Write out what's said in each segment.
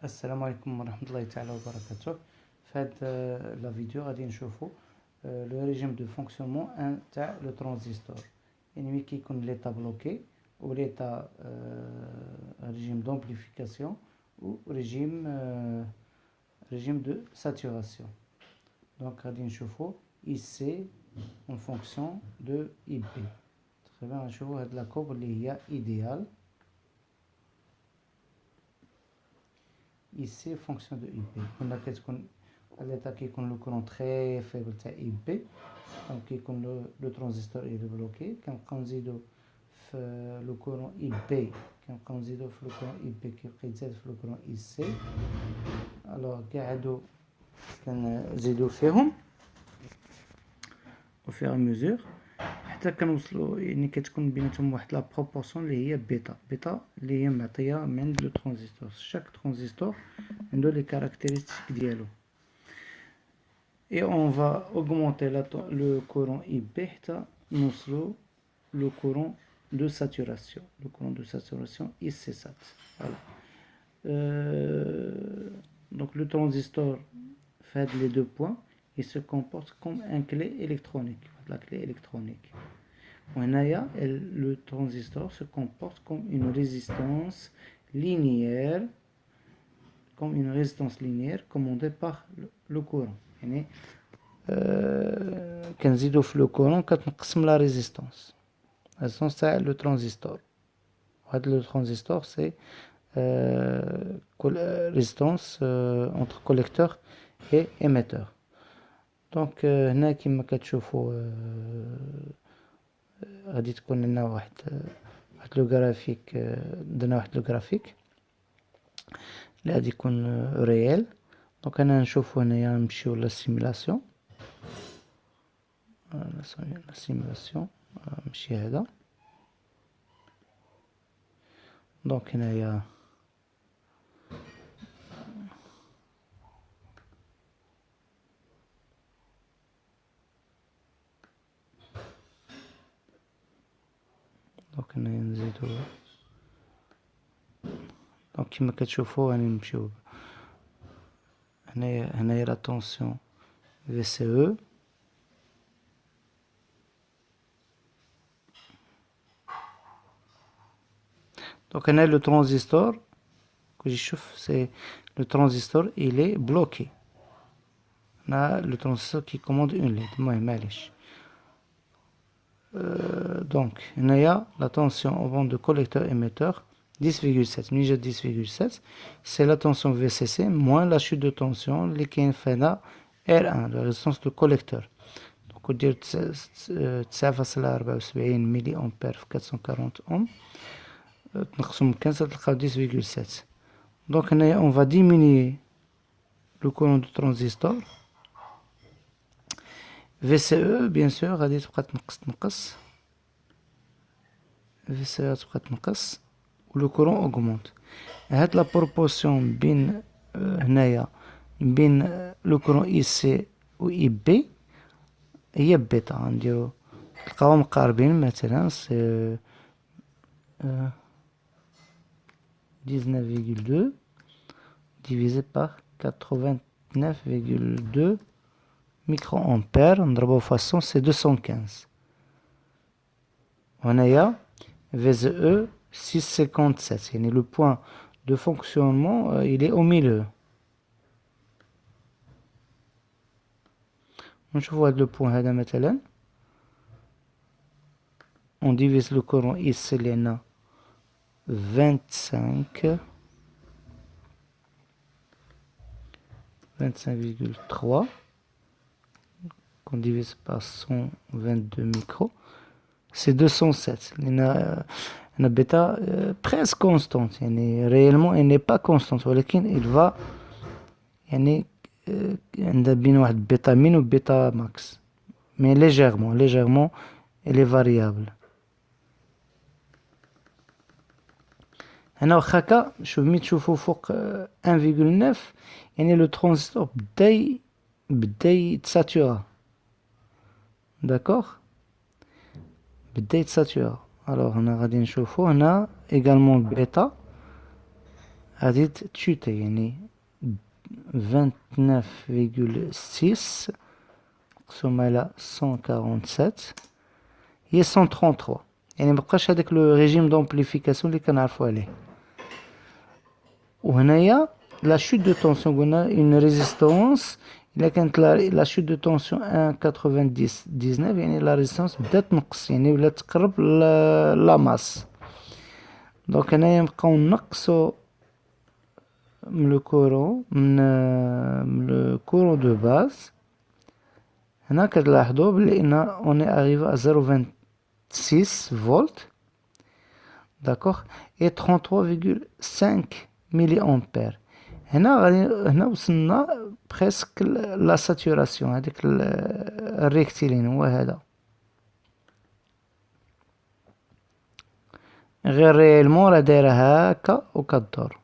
السلام عليكم ورحمة الله تعالى وبركاته. في هاد لا فيديو غادي نشوفو لو ريجيم دو فونكسيونمون تاع لو ترانزستور، يعني ملي كيكون ليطا بلوكي و ليطا ريجيم دومبليفيكاسيون و ريجيم دو ساتوراسيون. دونك غادي نشوفو IC en fonction de IB. تقريبا غنشوفو هاد لا كوب اللي هي idéal. Ici fonction de IB. On a l'état qui est le courant très faible de IB, donc le transistor est bloqué. Quand on dit le courant IB, quand on dit le courant IB qui est le courant IC, alors كنزيدو فيهم au fur et à mesure حتى كنوصلوا، يعني كتكون بيناتهم واحد لا بروبورسيون اللي هي بيتا اللي هي معطيه من لو ترانزستور. شاك ترانزستور عنده لي كارactéristiques ديالو. et on va augmenter le courant IB حتى نوصلوا le courant de saturation, le courant de saturation IC-SAT. Voilà. Donc le transistor fait les deux points, il se comporte comme un clé électronique, la clé électronique. Le transistor se comporte comme une résistance linéaire, commandée par le courant. كنزيدو في لو كورون كتنقسم لا ريزيستانس تاع لو ترانزستور. هاد لو ترانزستور سي ريزيستانس entre collecteur et émetteur. دونك هنا كما كتشوفوا غادي تكون لنا واحد لو غرافيك، درنا واحد لو غرافيك اللي غادي يكون ريال. دونك انا نشوفو هنايا نمشيو لا سيمولاسيون، ماشي هذا. دونك هنايا نزيدو. دونك كما كتشوفوا راني نمشيو هنايا لا طونسيون VCE. Donc هنا le transistor que je chauffe, c'est le transistor, il est bloqué. On a le transistor qui commande une LED. معليش. Donc هنايا la tension au bande de collecteur émetteur 10,7. ملي جات 10,7 c'est la tension VCC moins la chute de tension اللي كاين فيها R1, la résistance de collecteur. Donc ودير 9,74 ملي أمبير في 440 أوم تنقسم ب15 تلقاو 10,7. دونك هنايا on va diminuer le courant du transistor. VCE bien sûr غادي تبقى تنقص VCE تبقى تنقص و le courant augmente. هاد لا بروبورسيون بين هنايا بين le courant IC و IB هي بيتا. غنديرو تلقاوهم مقاربين، مثلا 19,2 divisé par 89,2 microampères نضربو في 100 c'est 215. وهنايا VCE 6,57 يعني le point de fonctionnement il est au milieu. نشوفو هاد لو بوين هذا مثلا on divise le courant IC اللي عندنا 25,3 qu'on divise par 122 micros, c'est 207. La bêta presque constante, réellement elle n'est pas constante, ولكن il va يعني عندها بين واحد بيتا مين و بيتا ماكس، mais légèrement elle est variable. هنا واخا هكا شوف ملي تشوفو فوق 1,9 يعني لو ترانزستور بدا يتساتورا. داكوغ بدا يتساتورا. الوغ هنا غادي نشوفو هنا également بيتا غادي تشوتي يعني 29,6 مقسوم على 147 هي 133 يعني مبقاش هداك لو ريجيم دومبليفيكاسيون اللي كنعرفو عليه. وهنايا لا شوت دو طونسيون قلنا اون ريزيستونس الا كانت لا شوت دو طونسيون 1.99 يعني لا ريزيستونس بدات تنقص يعني ولات تقرب لا ماس. دونك هنايا نبقاو نقصو من لو كورون من لو كورون دو باز. هنا كتلاحظوا بلي ان اوني اريفي ا 0.26 فولت داكوغ اي 33.5 ملي امبير. هنا وصلنا بريسك لا ساتوراسيون هذيك الريكتيلين هو هذا غير ريالمون راه دايره هاكا وكدور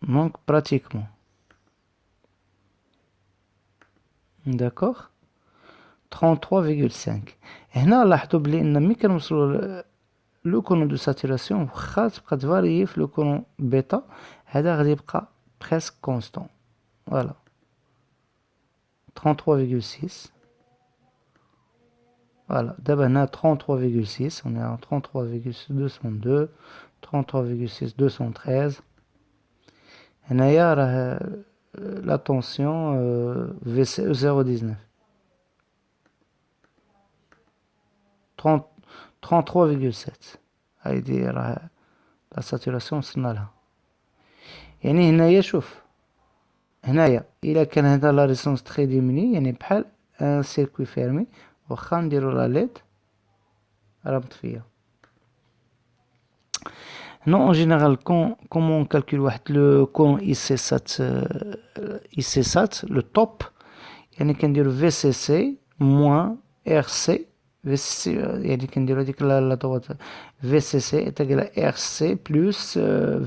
دونك براتيكمون داكوغ 33.5. هنا لاحظوا بلي ان ملي كنوصلوا لو كورون دو ساتوراسيون واخا تبقى تفاريي في لو كورون بيتا هذا غادي يبقى بريسك كونستون فوالا 33.6. Voilà, d'abord on a 33,6, on est en 33,202, 33,6, 213. Et là, la tension VCE 0,19. 33,7. هايدي راه لا ساتوراسيون وصلنا لها. يعني هنايا شوف هنايا الا كان هذا لا ريسونس تري ديميني يعني بحال ان سيركوي فيرمي واخا نديرو لا ليد راه مطفيه. Non, en général, comment on calcule le courant IC7, IC7, le top, يعني كنديرو VCC moins RC, VCC يعني كنديرو هاديك لا دوات VCC تقل RC plus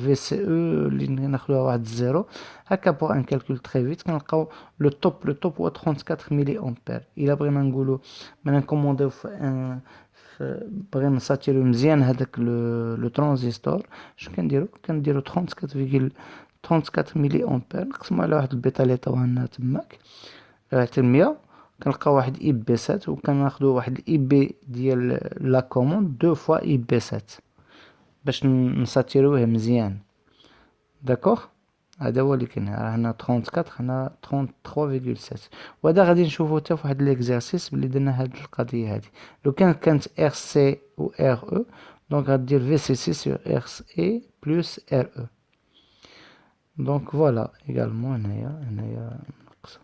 VCE اللي ناخدوها واحد الزيرو هكا بوغ ان كالكول تري فيت كنلقاو لو توب هو 34 ملي امبير. الا بغينا نقولو بغينا نكومونديو في ان بغينا نساتيريو مزيان هذاك لو ترانزستور اش كنديرو 34 ملي امبير نقسمو على واحد البيتا اللي عطاوها لنا تماك حتى 100 كنلقاو واحد اي بي 7 وكناخدو واحد الاي بي ديال لا كوموند دو فوا اي بي 7 باش نساتيروه مزيان داكوغ. هذا هو اللي كاين هنا 34 هنا 33.7. وهذا غادي نشوفو حتى فواحد ليكزارسيس بلي درنا هاد القضيه هادي لو كانت ار سي و ار او دونك غدير في سي سي سور ار سي بلس ار او دونك فوالا ايغالمون هنايا نقص.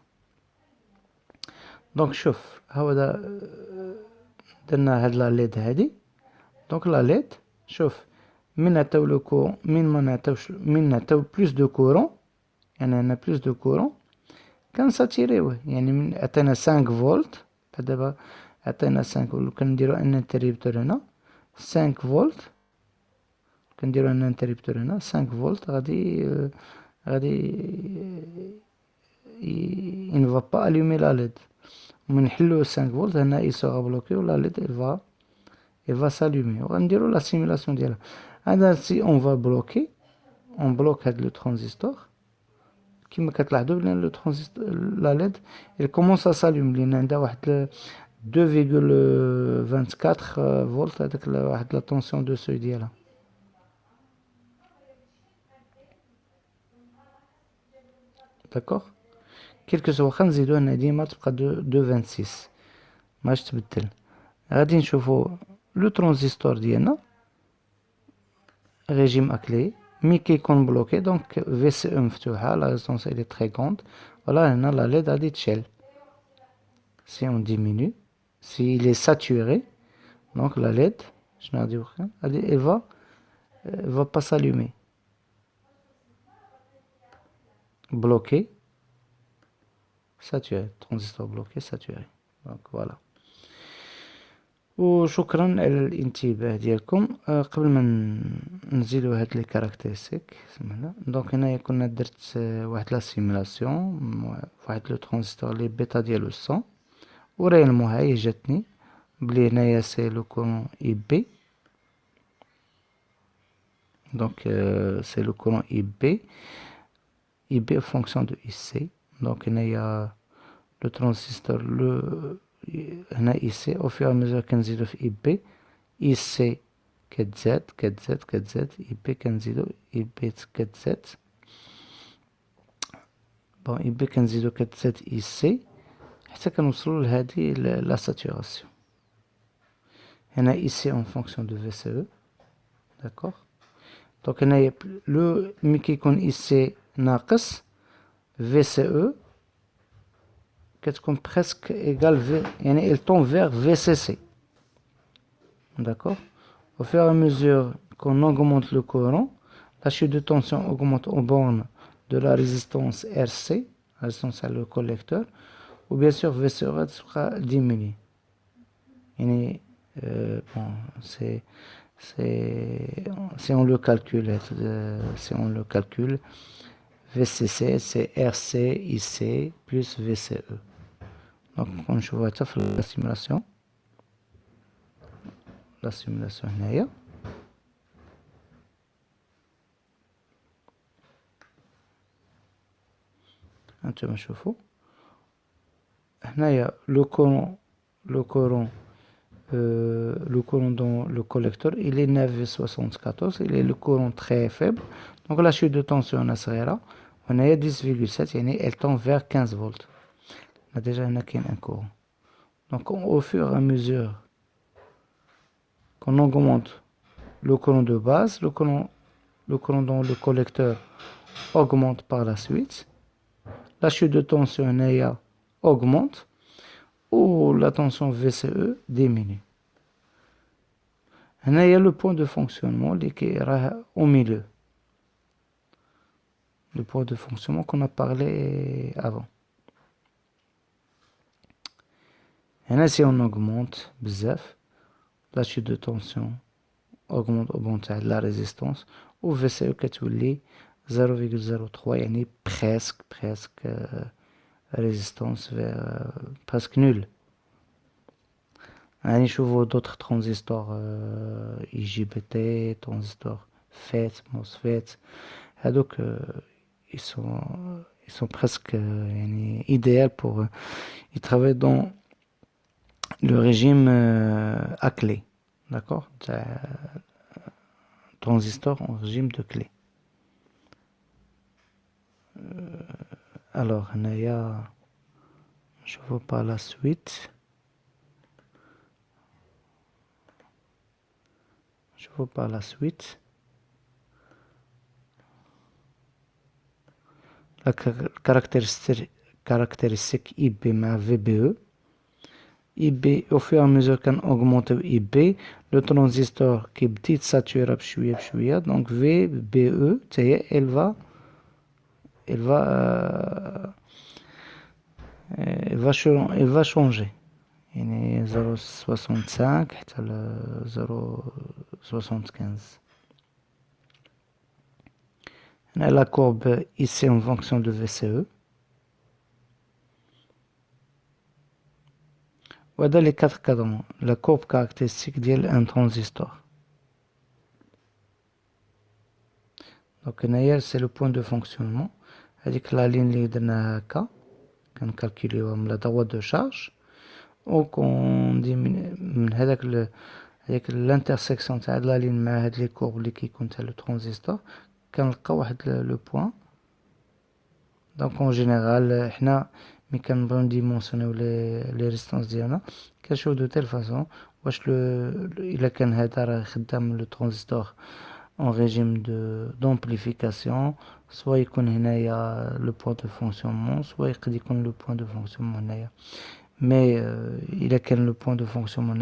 دونك شوف هاودا درنا هاد لا ليد هادي دونك لا ليد شوف من نعطيو لو كورون من ما نعطيوش من نعطيو بلوس دو كورون يعني انا بلوس دو كورون كنساتيريوه يعني من عطينا 5 فولت دابا عطينا 5 فولت كنديرو ان انتريبتور هنا 5 فولت كنديرو ان انتريبتور هنا 5 فولت غادي il ne va pas allumer la LED من نحلو 5 فولت هنا il sera bloqué و la LED elle va s'allumer وغنديرو لا سيمولاسيون ديالها. هذا سي اون فا بلوكي اون بلوك هاد لو ترانزستور كيما كتلاحظوا بلي لو ترانزستور لا ليد il commence à s'allumer لان عندها واحد 2,24 فولت هذاك واحد لا طونسيون دو سوي ديالها داكوغ. كيلكو سوا واخا نزيدو هنا ديما تبقى 2,26 ماش تبدل. غادي نشوفو لو ترانزستور ديالنا ريجيم اكلي مي كيكون بلوكي دونك في سي او مفتوحه لا ريزونس الي تري كوند ولا هنا لا ليد غادي تشعل si on diminue si il est saturé donc la LED شنو غادي يوقع غادي elle va pas s'allumer bloqué saturé transistor bloqué saturé donc voilà. وشكرا على الانتباه ديالكم. قبل ما نزيدو هاد لي كاركتيرستيك سمعنا دونك هنايا كنا درت واحد لا سيمولاسيون واحد لو ترانزستور لي بيتا ديالو 100 وريالمون هاهي جاتني بلي هنايا سي لو كورون اي بي Donc c'est le courant IB. IB en fonction de IC. Donc il y a le transistor هنا IC au fur et à mesure كنزيدو في IB IC كتزاد IB كنزيدو IB كتزاد bon IB كنزيدو كتزاد IC حتى كنوصلو لهادي لا ساتوراسيون. هنا IC en fonction de VCE, d'accord. donc هنايا لو ملي كيكون IC ناقص VCE كتكون presque égale V, يعني elle tend vers VCC, d'accord. Au fur et à mesure qu'on augmente le courant, la chute de tension augmente aux bornes de la résistance RC, la résistance à le collecteur, ou bien sûr VCE sera diminuée. يعني bon, si on le calcule, VCC c'est RC IC plus VCE. donc نشوفوا حتى في لا سيمولاسيون هنايا هانتوما شوفوا هنايا le courant dans le collecteur il est 9,74, il est le courant très faible, donc la chute de tension صغيرة وهنايا 10,7 يعني elle tend vers 15 volts. déjà هنا كاين un courant. donc au fur et à mesure qu'on augmente le courant de base, le courant dans le collecteur augmente par la suite, la chute de tension هنايا augmente ou la tension VCE diminue. هنا il y a le point de fonctionnement qui est au milieu, le point de fonctionnement qu'on a parlé avant. هنا si on augmente بزاف la chute de tension augmente au bon تاع la résistance و VCE كتولي 0,03 يعني presque résistance vers presque nulle. يعني نشوفو d'autres transistors IGBT, transistors FET, MOSFET هادوك ils sont presque يعني idéal pour ils travaillent dans le régime à clé, d'accord, transistor en régime de clé. alors هنايا نشوفو par la suite la caractéristique IB مع VBE. IB au fur et à mesure qu'on augmente IB, le transistor qui est saturé بشوية donc VBE elle va changer يعني 0,65 حتى ل 0,75. هنا la courbe ici en fonction de VCE. وهذا les 4 cadrans, la courbe caractéristique ديال un transistor. donc هنايا c'est le point de fonctionnement. هذيك la ligne اللي درناها هكا كنكالكوليوها من la droite de charge وكون من هذاك الانترسيكسيون تاع لا لين مع هاد لي كورب اللي كيكون تاع لو ترانزستور كنلقى واحد لو بوين. دونك اون جينيرال حنا ملي كنبغيو نديمونسيونيو لي ريزيستانس ديالنا كنشوفو دو تيل فاصون واش الا كان هذا راه خدام لو ترانزستور en régime d'amplification, soit يكون هنايا le point de fonctionnement, soit يقدر يكون le point de fonctionnement هنايا. mais il a qu'un le point de fonctionnement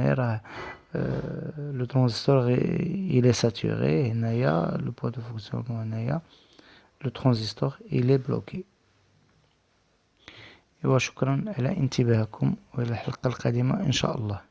le transistor il est saturé le point de fonctionnement le transistor il est bloqué. وشكرا على انتباهكم والى الحلقة القادمة إن شاء الله.